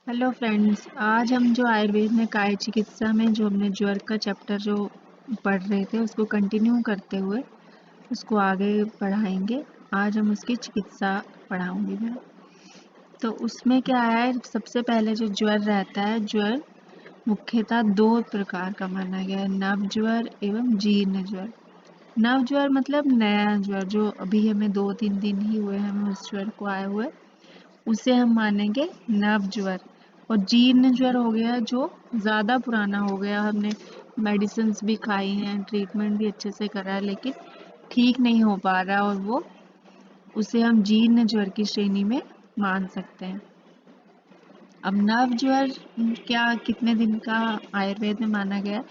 Hello friends, आज हम जो आयुर्वेद में काय चिकित्सा में जो हमने ज्वर का चैप्टर जो पढ़ रहे थे उसको कंटिन्यू करते हुए उसको आगे बढ़ाएंगे। आज हम उसकी चिकित्सा पढ़ाऊंगी मैं। तो उसमें क्या है, सबसे पहले जो ज्वर रहता है, ज्वर मुख्यतः दो प्रकार का माना गया है, नव ज्वर एवं जीर्ण ज्वर। नव ज्वर मतलब नया ज्वर, जो अभी हमें 2-3 दिन ही हुए हमें उस ज्वर को आए हुए, उसे हम मानेंगे नव ज्वर। और जीर्ण ज्वर हो गया जो ज़्यादा पुराना हो गया, हमने मेडिसिन भी खाई हैं, ट्रीटमेंट भी अच्छे से करा है, लेकिन ठीक नहीं हो पा रहा, और वो उसे हम जीर्ण ज्वर की श्रेणी में मान सकते हैं। अब नव ज्वर क्या, कितने दिन का आयुर्वेद में माना गया है?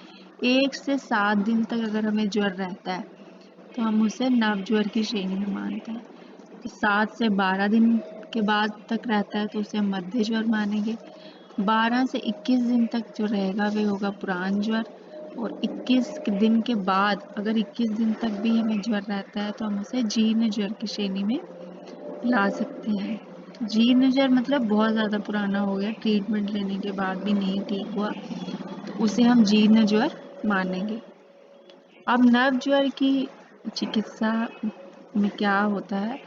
1 से 7 दिन तक अगर हमें ज्वर रहता है तो हम उसे नव ज्वर की श्रेणी में मानते हैं। 7 से 12 दिन के बाद तक रहता है तो उसे हम मध्य ज्वर मानेंगे। 12 से 21 दिन तक जो रहेगा वे होगा पुराण ज्वर। और 21 दिन के बाद अगर 21 दिन तक भी हमें ज्वर रहता है तो हम उसे जीर्ण ज्वर की श्रेणी में ला सकते हैं। जीर्ण ज्वर मतलब बहुत ज़्यादा पुराना हो गया, ट्रीटमेंट लेने के बाद भी नहीं ठीक हुआ, तो उसे हम जीर्ण ज्वर मानेंगे। अब नव ज्वर की चिकित्सा में क्या होता है,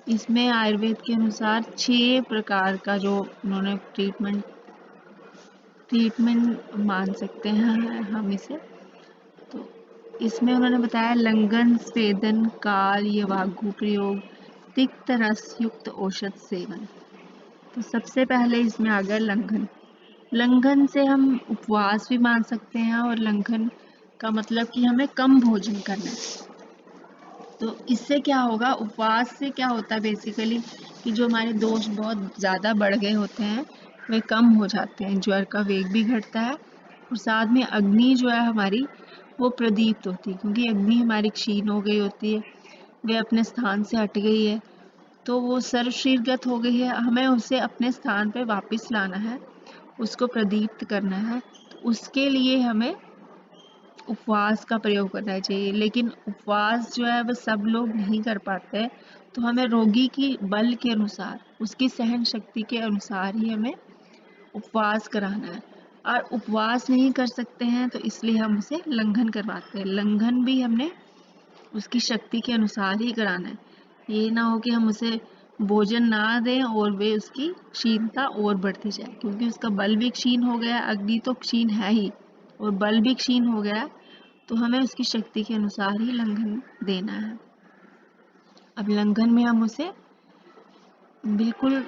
इसमें आयुर्वेद के अनुसार 6 प्रकार का जो उन्होंने ट्रीटमेंट मान सकते हैं हम इसे। तो इसमें उन्होंने बताया लंघन, स्वेदन, काल, यवागु प्रयोग, तिक्त रस युक्त औषध सेवन। तो सबसे पहले इसमें आ गया लंघन। लंघन से हम उपवास भी मान सकते हैं, और लंघन का मतलब कि हमें कम भोजन करना है। तो इससे क्या होगा, उपवास से क्या होता है बेसिकली, कि जो हमारे दोष बहुत ज़्यादा बढ़ गए होते हैं वे कम हो जाते हैं, ज्वर का वेग भी घटता है, और साथ में अग्नि जो है हमारी वो प्रदीप्त होती है, क्योंकि अग्नि हमारी क्षीण हो गई होती है, वे अपने स्थान से हट गई है, तो वो सर्वशीर्गत हो गई है, हमें उसे अपने स्थान पे वापस लाना है, उसको प्रदीप्त करना है। तो उसके लिए हमें उपवास का प्रयोग करना चाहिए। लेकिन उपवास जो है वह सब लोग नहीं कर पाते हैं, तो हमें रोगी की बल के अनुसार, उसकी सहन शक्ति के अनुसार ही हमें उपवास कराना है। और उपवास नहीं कर सकते हैं तो इसलिए हम उसे लंघन करवाते हैं। लंघन भी हमने उसकी शक्ति के अनुसार ही कराना है। ये ना हो कि हम उसे भोजन ना दें और वे उसकी क्षीणता और बढ़ती जाए, क्योंकि उसका बल भी क्षीण हो गया, अग्नि तो क्षीण है ही, और बल भी क्षीण हो गया, तो हमें उसकी शक्ति के अनुसार ही लंघन देना है। अब लंघन में हम उसे बिल्कुल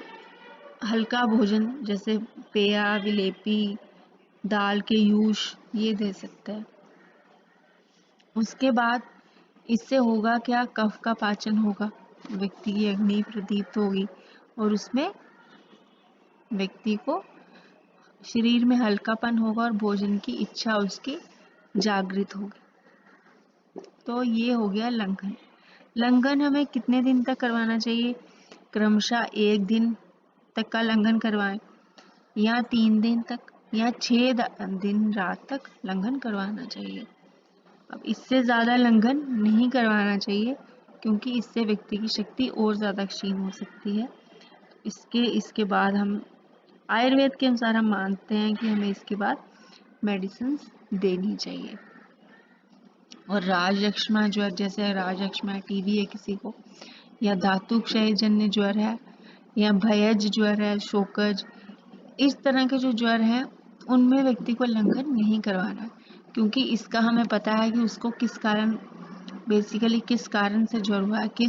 हल्का भोजन जैसे पेया, विलेपी, दाल के यूश ये दे सकते हैं। उसके बाद इससे होगा क्या, कफ का पाचन होगा, व्यक्ति की अग्नि प्रदीप्त होगी, और उसमें व्यक्ति को शरीर में हल्कापन होगा और भोजन की इच्छा उसकी जागृत होगी। तो ये हो गया लंघन। लंघन हमें कितने दिन तक करवाना चाहिए? क्रमशः 1 दिन तक का लंघन करवाएं, या 3 दिन तक, या 6 दिन रात तक लंघन करवाना चाहिए। अब इससे ज़्यादा लंघन नहीं करवाना चाहिए, क्योंकि इससे व्यक्ति की शक्ति और ज़्यादा क्षीण हो सकती है। इसके बाद हम आयुर्वेद के अनुसार हम मानते हैं कि हमें इसके बाद मेडिसिन देनी चाहिए। और राजयक्ष्मा ज्वर, जैसे राजयक्ष्मा टीबी है किसी को, या धातु क्षय जन्य ज्वर है, या भयज ज्वर है, शोकज, इस तरह के जो ज्वर हैं उनमें व्यक्ति को लंघन नहीं करवाना, क्योंकि इसका हमें पता है कि उसको किस कारण, बेसिकली किस कारण से ज्वर हुआ है।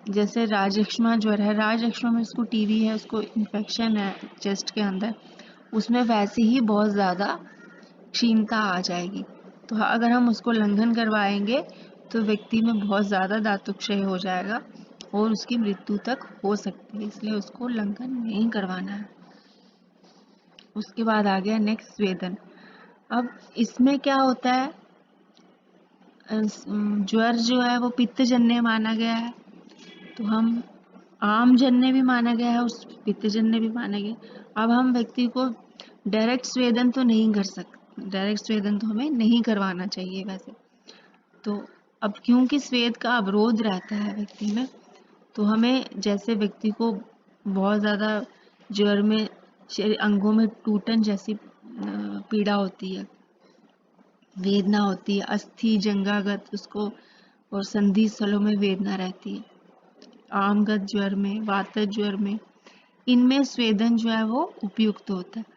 जैसे राजयक्ष्मा ज्वर है, राजयक्ष्मा में उसको टीबी है, उसको इन्फेक्शन है चेस्ट के अंदर, उसमें वैसे ही बहुत ज़्यादा क्षीणता आ जाएगी। तो अगर हम उसको लंघन करवाएंगे तो व्यक्ति में बहुत ज़्यादा धातुक्षय हो जाएगा और उसकी मृत्यु तक हो सकती है, इसलिए उसको लंघन नहीं करवाना है। उसके बाद आ गया नेक्स्ट स्वेदन। अब इसमें क्या होता है, ज्वर जो है वो पित्तजन्य माना गया है, तो हम आम जन्य भी माना गया है, उस पित्तजन्य भी माना गया। अब हम व्यक्ति को डायरेक्ट स्वेदन तो नहीं कर सकते, डायरेक्ट स्वेदन तो हमें नहीं करवाना चाहिए वैसे तो। अब क्योंकि स्वेद का अवरोध रहता है व्यक्ति में, तो हमें, जैसे व्यक्ति को बहुत ज़्यादा ज्वर में शरीर अंगों में टूटन जैसी पीड़ा होती है, वेदना होती है, अस्थि जंगागत उसको और संधि स्थलों में वेदना रहती है, आमगत ज्वर में, वातज ज्वर में, इनमें स्वेदन जो है वो उपयुक्त होता है।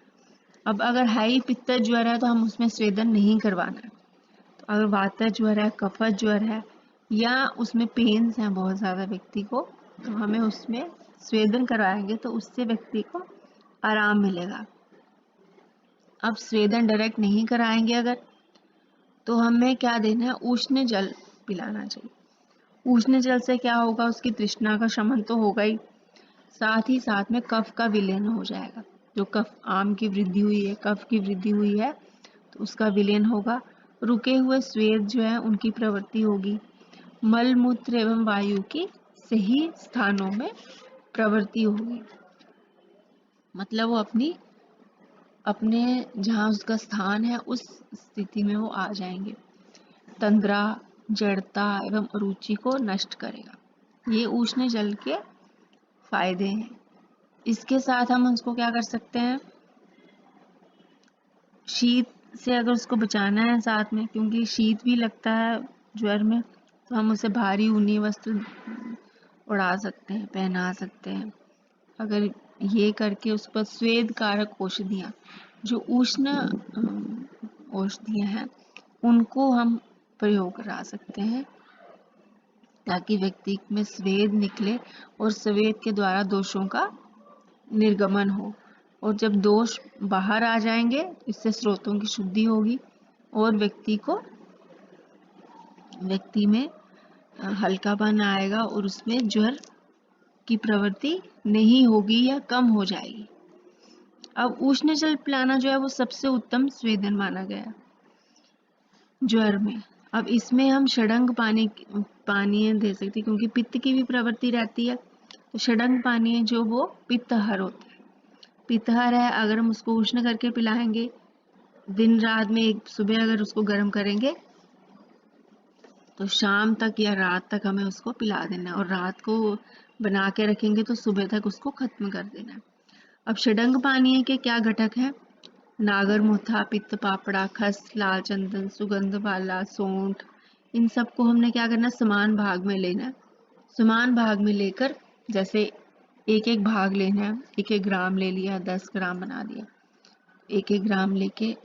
अब अगर हाई पित्तज ज्वर है तो हम उसमें स्वेदन नहीं करवाना है। तो अगर वातज ज्वर है, कफज ज्वर है या उसमें पेन्स हैं बहुत ज़्यादा व्यक्ति को, तो हमें उसमें स्वेदन करवाएंगे तो उससे व्यक्ति को आराम मिलेगा। अब स्वेदन डायरेक्ट नहीं कराएंगे अगर, तो हमें क्या देना है, उष्ण जल पिलाना चाहिए। उष्ण जल से क्या होगा, उसकी तृष्णा का शमन तो होगा ही, साथ ही साथ में कफ का विलयन हो जाएगा। जो कफ आम की वृद्धि हुई है, कफ की वृद्धि हुई है, तो उसका विलयन होगा। रुके हुए स्वेद जो है उनकी प्रवृत्ति होगी। मल मूत्र एवं वायु की सही स्थानों में प्रवृत्ति होगी, मतलब वो अपने जहाँ उसका स्थान है उस स्थिति में वो आ जाएंगे। तंद्रा, जड़ता एवं अरुचि को नष्ट करेगा। ये उष्ण जल के फायदे हैं। इसके साथ हम उसको क्या कर सकते हैं, शीत से अगर उसको बचाना है साथ में, क्योंकि शीत भी लगता है ज्वर में, तो हम उसे भारी ऊनी वस्त्र उड़ा सकते हैं, पहना सकते हैं। अगर ये करके उस पर स्वेद कारक औषधियाँ, जो उष्ण औषधियाँ हैं, उनको हम प्रयोग करा सकते हैं ताकि व्यक्ति में स्वेद निकले और स्वेद के द्वारा दोषों का निर्गमन हो। और जब दोष बाहर आ जाएंगे, इससे स्रोतों की शुद्धि होगी और व्यक्ति में हल्कापन आएगा और उसमें ज्वर की प्रवृत्ति नहीं होगी या कम हो जाएगी। अब उष्ण जल पिलाना जो है वो सबसे उत्तम स्वेदन माना गया ज्वर में। अब इसमें हम षडंग पानी दे सकते, क्योंकि पित्त की भी प्रवृत्ति रहती है, तो षडंग पानी जो वो पित्तहर होता है। पित्तहर है, अगर हम उसको उष्ण करके पिलाएंगे, दिन रात में एक सुबह अगर उसको गर्म करेंगे तो शाम तक या रात तक हमें उसको पिला देना है, और रात को बना के रखेंगे तो सुबह तक उसको खत्म कर देना है। अब षडंग पानीय के क्या घटक हैं, नागर मोथा, पित्त पापड़ा, खस, लाल चंदन, सुगंध वाला, सौंठ, इन सबको हमने क्या करना, समान भाग में लेना है। समान भाग में लेकर, जैसे एक एक भाग लेना है, एक एक ग्राम ले लिया, 10 ग्राम बना दिया, एक एक ग्राम लेके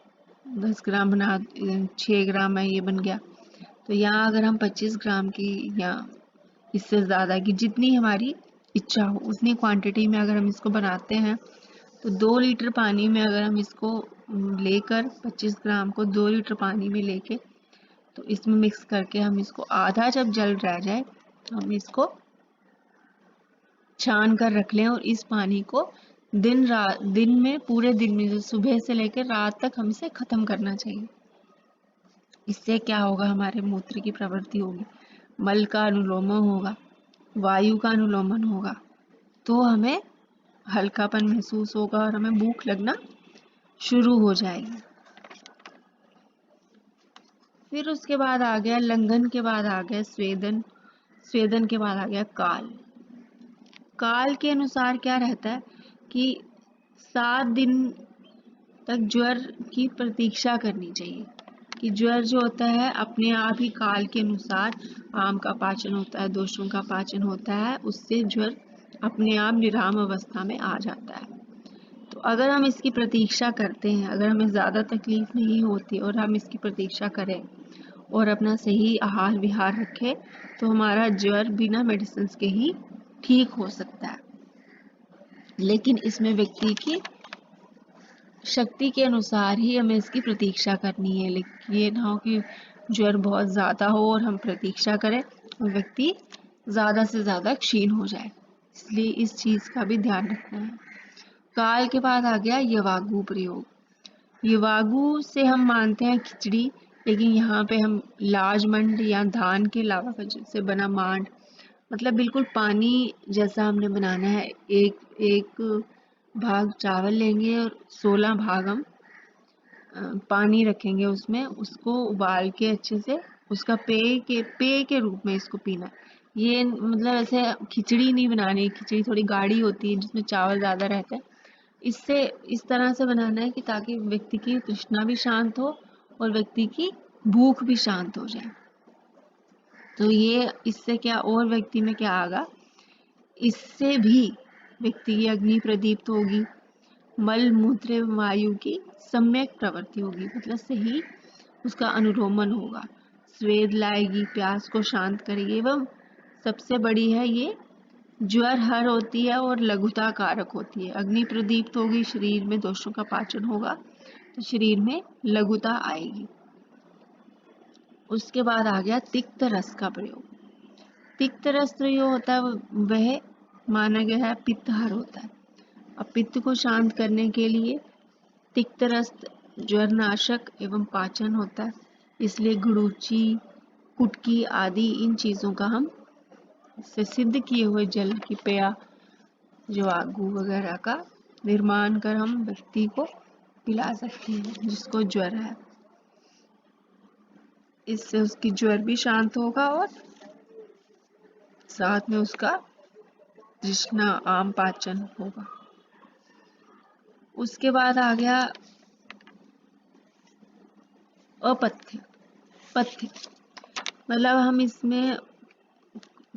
10 ग्राम बना, 6 ग्राम है, ये बन गया। तो यहाँ अगर हम 25 ग्राम की या इससे ज़्यादा की, जितनी हमारी इच्छा हो उतनी क्वांटिटी में अगर हम इसको बनाते हैं, तो 2 लीटर पानी में अगर हम इसको लेकर 25 ग्राम को 2 लीटर पानी में लेके, तो इसमें मिक्स करके हम इसको आधा जब जल रह जाए तो हम इसको छान कर रख लें, और इस पानी को दिन में, पूरे दिन में, सुबह से लेकर रात तक हम इसे खत्म करना चाहिए। इससे क्या होगा, हमारे मूत्र की प्रवृत्ति होगी, मल का अनुलोमन होगा, वायु का अनुलोमन होगा, तो हमें हल्कापन महसूस होगा और हमें भूख लगना शुरू हो जाएगी। फिर उसके बाद आ गया लंघन, के बाद आ गया स्वेदन, स्वेदन के बाद आ गया काल। काल के अनुसार क्या रहता है कि 7 दिन तक ज्वर की प्रतीक्षा करनी चाहिए, कि ज्वर जो होता है अपने आप ही काल के अनुसार, आम का पाचन होता है, दोषों का पाचन होता है, उससे ज्वर अपने आप निराम अवस्था में आ जाता है। तो अगर हम इसकी प्रतीक्षा करते हैं, अगर हमें ज़्यादा तकलीफ नहीं होती और हम इसकी प्रतीक्षा करें और अपना सही आहार विहार रखें, तो हमारा ज्वर बिना मेडिसिन के ही ठीक हो सकता है। लेकिन इसमें व्यक्ति की शक्ति के अनुसार ही हमें इसकी प्रतीक्षा करनी है। लेकिन ये ना हो कि ज्वर बहुत ज़्यादा हो और हम प्रतीक्षा करें और व्यक्ति ज़्यादा से ज़्यादा क्षीण हो जाए, इसलिए इस चीज़ का भी ध्यान रखना है। काल के बाद आ गया यवागु प्रयोग। यवागु से हम मानते हैं खिचड़ी, लेकिन यहाँ पे हम लाजमंड या धान के लावा से बना मांड, मतलब बिल्कुल पानी जैसा हमने बनाना है। एक एक भाग चावल लेंगे और 16 भाग हम पानी रखेंगे उसमें, उसको उबाल के अच्छे से उसका पेय के रूप में इसको पीना। ये मतलब ऐसे खिचड़ी नहीं बनानी, खिचड़ी थोड़ी गाढ़ी होती है जिसमें चावल ज़्यादा रहता है, इससे इस तरह से बनाना है कि ताकि व्यक्ति की तृष्णा भी शांत हो और व्यक्ति की भूख भी शांत हो जाए। तो ये इससे क्या और व्यक्ति में क्या आगा, इससे भी व्यक्ति की अग्नि प्रदीप्त होगी, मल मूत्र एवं वायु की सम्यक प्रवृत्ति होगी, मतलब सही उसका अनुलोमन होगा, स्वेद लाएगी, प्यास को शांत करेगी, एवं सबसे बड़ी है ये ज्वर हर होती है और लघुता कारक होती है। अग्नि प्रदीप्त होगी, शरीर में दोषों का पाचन होगा, तो शरीर में लघुता आएगी। उसके बाद आ गया तिक्त रस का प्रयोग। तिक्त रस जो होता है वह माना गया है पित्तहर होता है। अब पित्त को शांत करने के लिए तिक्त रस ज्वरनाशक एवं पाचन होता है, इसलिए गुड़ूची, कुटकी आदि इन चीजों का हम से सिद्ध किए हुए जल की पेय जो आगू वगैरह का निर्माण कर हम व्यक्ति को पिला सकते हैं जिसको ज्वर है। इससे उसकी ज्वर भी शांत होगा और साथ में उसका तृष्णा आम पाचन होगा। उसके बाद आ गया अपथ्य। पथ्य मतलब हम इसमें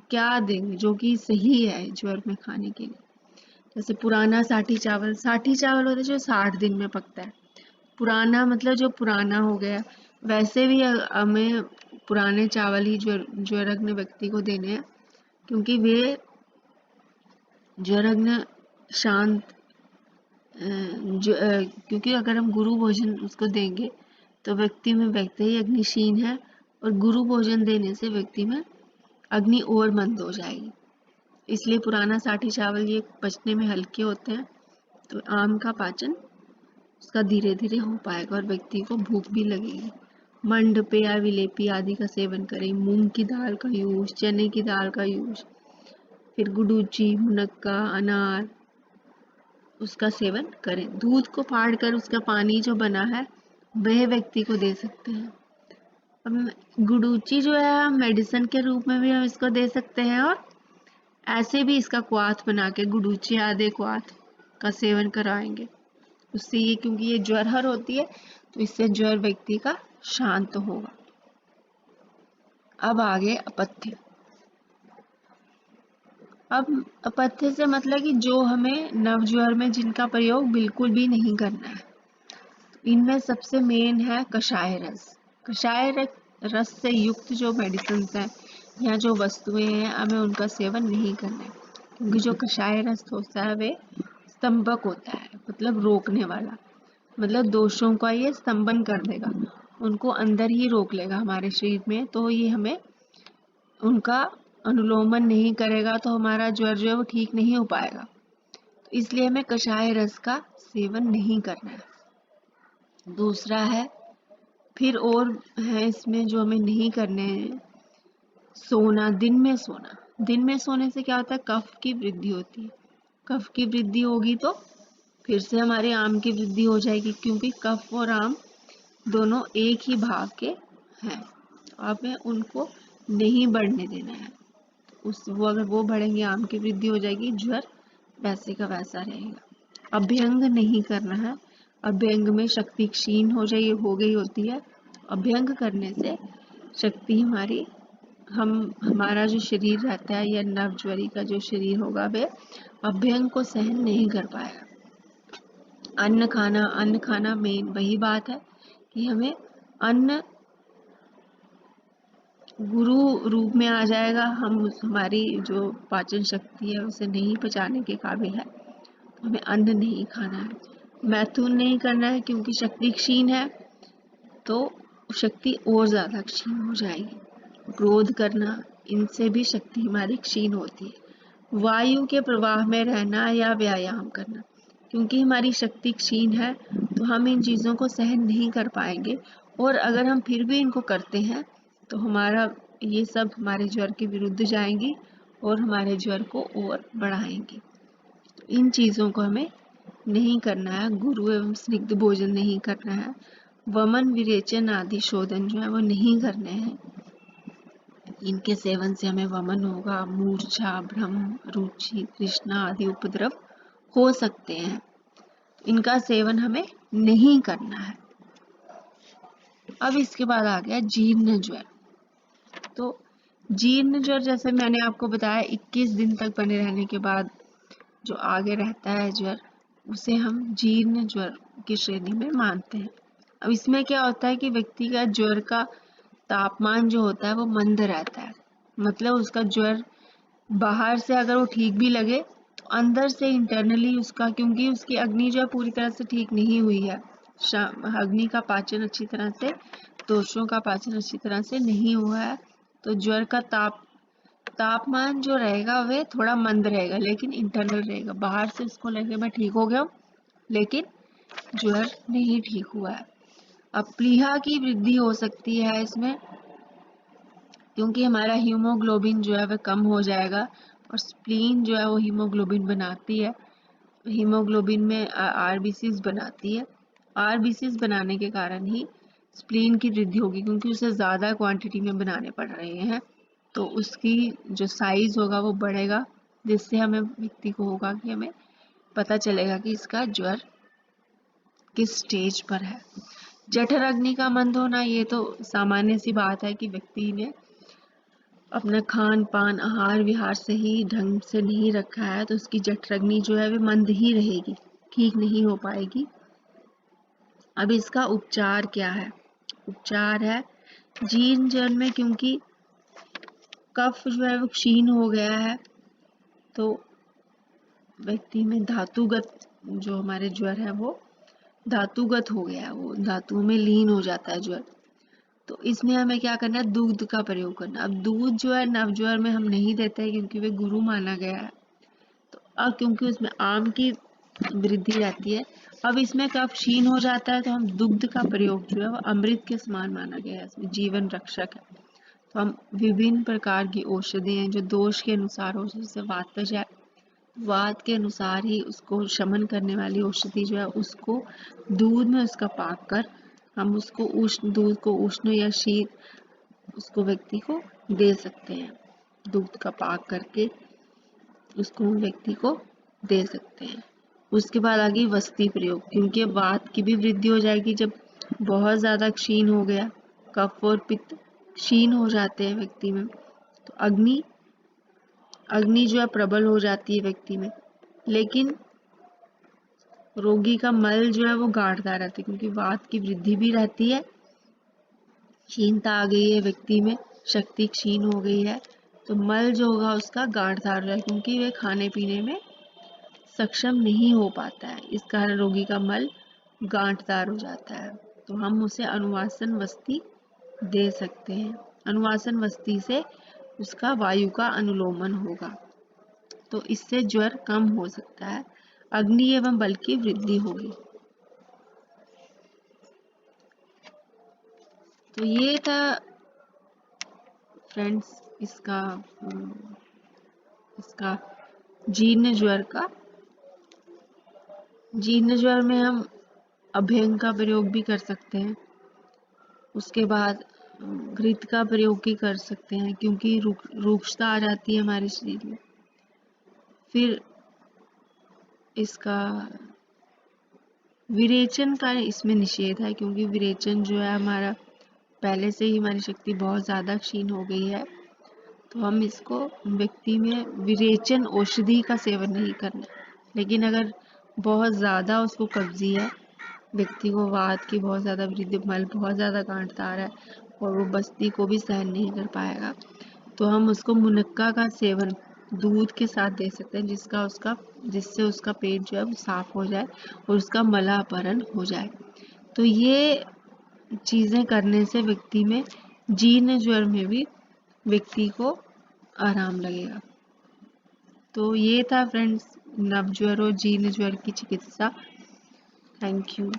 क्या देंगे जो कि सही है ज्वर में खाने के लिए। जैसे पुराना साठी चावल होता है जो 60 दिन में पकता है। पुराना मतलब जो पुराना हो गया। वैसे भी हमें पुराने चावल ही ज्वरग्न व्यक्ति को देने हैं, क्योंकि वे ज्वरग्न शांत क्योंकि अगर हम गुरु भोजन उसको देंगे तो व्यक्ति में वैसे ही अग्नि क्षीण है, और गुरु भोजन देने से व्यक्ति में अग्नि और मंद हो जाएगी। इसलिए पुराना साठी चावल ये पचने में हल्के होते हैं, तो आम का पाचन उसका धीरे धीरे हो पाएगा और व्यक्ति को भूख भी लगेगी। मंड पेया विलेपी आदि का सेवन करें, मूंग की दाल का यूज, चने की दाल का यूज, फिर गुडूची, मुनक्का, अनार उसका सेवन करें। दूध को फाड़ कर उसका पानी जो बना है वह व्यक्ति को दे सकते हैं। अब गुडूची जो है मेडिसिन के रूप में भी हम इसको दे सकते हैं, और ऐसे भी इसका क्वाथ बना के गुडूची आधे क्वाथ का सेवन कराएंगे। उससे ये क्योंकि ये ज्वरहर होती है तो इससे ज्वर व्यक्ति का शांत होगा। अब आगे अपथ्य। अब अपथ्य से मतलब कि जो हमें नवज्वर में जिनका प्रयोग बिल्कुल भी नहीं करना है। इनमें सबसे मेन है कषाय रस। कषाय रस से युक्त जो मेडिसिन है या जो वस्तुएं हैं हमें उनका सेवन नहीं करना है, क्योंकि जो कषाय रस होता है वे स्तंभक होता है, मतलब रोकने वाला, मतलब दोषों का ये स्तंभन कर देगा, उनको अंदर ही रोक लेगा हमारे शरीर में। तो ये हमें उनका अनुलोमन नहीं करेगा तो हमारा ज्वर जो है वो ठीक नहीं हो पाएगा। तो इसलिए हमें कषाय रस का सेवन नहीं करना है। दूसरा है, फिर और है इसमें जो हमें नहीं करने हैं, सोना, दिन में सोना। दिन में सोने से क्या होता है, कफ की वृद्धि होती है। कफ की वृद्धि होगी तो फिर से हमारे आम की वृद्धि हो जाएगी, क्योंकि कफ और आम दोनों एक ही भाव के हैं। हमें उनको नहीं बढ़ने देना है। वो अगर वो बढ़ेंगे आम की वृद्धि हो जाएगी, ज्वर वैसे का वैसा रहेगा। अभ्यंग नहीं करना है। अभ्यंग में शक्ति क्षीण हो गई होती है। अभ्यंग करने से शक्ति हमारा जो शरीर रहता है या नवज्वरी का जो शरीर होगा वह अभ्यंग को सहन नहीं कर पाएगा। अन्न खाना मेन वही बात है कि हमें अन्न गुरु रूप में आ जाएगा, हमारी जो पाचन शक्ति है उसे नहीं पचाने के काबिल है, तो हमें अन्न नहीं खाना है। मैथुन नहीं करना है, क्योंकि शक्ति क्षीण है तो शक्ति और ज्यादा क्षीण हो जाएगी। क्रोध करना, इनसे भी शक्ति हमारी क्षीण होती है। वायु के प्रवाह में रहना या व्यायाम करना, क्योंकि हमारी शक्ति क्षीण है तो हम इन चीजों को सहन नहीं कर पाएंगे, और अगर हम फिर भी इनको करते हैं तो ये सब हमारे ज्वर के विरुद्ध जाएंगी और हमारे ज्वर को और बढ़ाएंगी। इन चीजों को हमें नहीं करना है। गुरु एवं स्निग्ध भोजन नहीं करना है। वमन, विरेचन आदि शोधन जो है वो नहीं करने हैं। इनके सेवन से हमें वमन होगा, मूर्छा, भ्रम, रुचि, तृष्णा आदि उपद्रव हो सकते हैं। इनका सेवन हमें नहीं करना है। अब इसके बाद आ गया जीर्ण ज्वर। तो जीर्ण ज्वर जैसे मैंने आपको बताया 21 दिन तक बने रहने के बाद जो आगे रहता है ज्वर, उसे हम जीर्ण ज्वर की श्रेणी में मानते हैं। अब इसमें क्या होता है कि व्यक्ति का ज्वर का तापमान जो होता है वो मंद रहता है, मतलब उसका ज्वर बाहर से अगर वो ठीक भी लगे तो अंदर से इंटरनली उसका, क्योंकि उसकी अग्नि जो है पूरी तरह से ठीक नहीं हुई है, अग्नि का पाचन अच्छी तरह से, दोषों का पाचन अच्छी तरह से नहीं हुआ है, तो ज्वर का तापमान जो रहेगा वह थोड़ा मंद रहेगा, लेकिन इंटरनल रहेगा। बाहर से उसको लगे मैं ठीक हो गया हूँ, लेकिन ज्वर नहीं ठीक हुआ है। अब प्लीहा की वृद्धि हो सकती है इसमें, क्योंकि हमारा हीमोग्लोबिन जो है वह कम हो जाएगा, और स्प्लीन जो है वो हीमोग्लोबिन बनाती है, हीमोग्लोबिन में आरबीसीज बनाती है। आरबीसीज बनाने के कारण ही स्प्लीन की वृद्धि होगी, क्योंकि उसे ज़्यादा क्वांटिटी में बनाने पड़ रहे हैं, तो उसकी जो साइज होगा वो बढ़ेगा, जिससे हमें व्यक्ति को होगा कि हमें पता चलेगा कि इसका ज्वर किस स्टेज पर है। जठर अग्नि का मंद होना, ये तो सामान्य सी बात है कि व्यक्ति ने अपना खान पान आहार विहार सही ढंग से नहीं रखा है, तो उसकी जठर अग्नि जो है वो मंद ही रहेगी, ठीक नहीं हो पाएगी। अब इसका उपचार क्या है? उपचार है जीर्ण ज्वर में, क्योंकि कफ जो है वो क्षीण हो गया है, तो व्यक्ति में धातुगत जो हमारे ज्वर है वो धातुगत हो गया है, वो धातुओं में लीन हो जाता है ज्वर। तो इसमें हमें क्या करना है? दूध का प्रयोग करना। अब दूध जो है नवज्वर में हम नहीं देते हैं, क्योंकि वे गुरु माना गया है, तो अब क्योंकि उसमें आम की वृद्धि रहती है, अब इसमें कफ क्षीण हो जाता है, तो हम दुग्ध का प्रयोग जो है वो अमृत के समान माना गया है, इसमें जीवन रक्षक है। तो हम विभिन्न प्रकार की औषधि हैं जो दोष के अनुसार हो, जैसे वातज है, वात के अनुसार ही उसको शमन करने वाली औषधि जो है उसको दूध में उसका पाक कर हम उसको उष्ण दूध को उष्ण या शीत उसको व्यक्ति को दे सकते हैं। दूध का पाक करके उसको व्यक्ति को दे सकते हैं। उसके बाद आ गई वस्ती प्रयोग, क्योंकि वात की भी वृद्धि हो जाएगी जब बहुत ज़्यादा क्षीण हो गया, कफ और पित्त क्षीण हो जाते हैं व्यक्ति में, तो अग्नि जो है प्रबल हो जाती है व्यक्ति में, लेकिन रोगी का मल जो है वो गाढ़ता रहता है, क्योंकि वात की वृद्धि भी रहती है, क्षीणता आ गई है व्यक्ति में, शक्ति क्षीण हो गई है, तो मल जो होगा उसका गाढ़दार रहेगा, क्योंकि वे खाने पीने में सक्षम नहीं हो पाता है, इस कारण रोगी का मल गांठदार हो जाता है। तो हम उसे अनुवासन वस्ती दे सकते हैं। अनुवासन वस्ती से उसका वायु का अनुलोमन होगा, तो इससे ज्वर कम हो सकता है, अग्नि एवं बल की वृद्धि होगी। तो ये था फ्रेंड्स इसका जीर्ण ज्वर का। जीर्ण ज्वर में हम अभ्यंग का प्रयोग भी कर सकते हैं, उसके बाद घृत का प्रयोग भी कर सकते हैं, क्योंकि रूक्षता आ जाती है हमारे शरीर में। फिर इसका विरेचन का इसमें निषेध है, क्योंकि विरेचन जो है हमारा पहले से ही हमारी शक्ति बहुत ज़्यादा क्षीण हो गई है, तो हम इसको व्यक्ति में विरेचन औषधि का सेवन नहीं करना। लेकिन अगर बहुत ज़्यादा उसको कब्जी है, व्यक्ति को वात की बहुत ज़्यादा वृद्धि, मल बहुत ज़्यादा गांठदार है और वो बस्ती को भी सहन नहीं कर पाएगा, तो हम उसको मुनक्का का सेवन दूध के साथ दे सकते हैं, जिससे उसका पेट जो है वो साफ हो जाए और उसका मलापहरण हो जाए। तो ये चीज़ें करने से व्यक्ति में जीर्ण ज्वर में भी व्यक्ति को आराम लगेगा। तो ये था फ्रेंड्स नवज्वर और जीर्ण ज्वर की चिकित्सा। Thank you.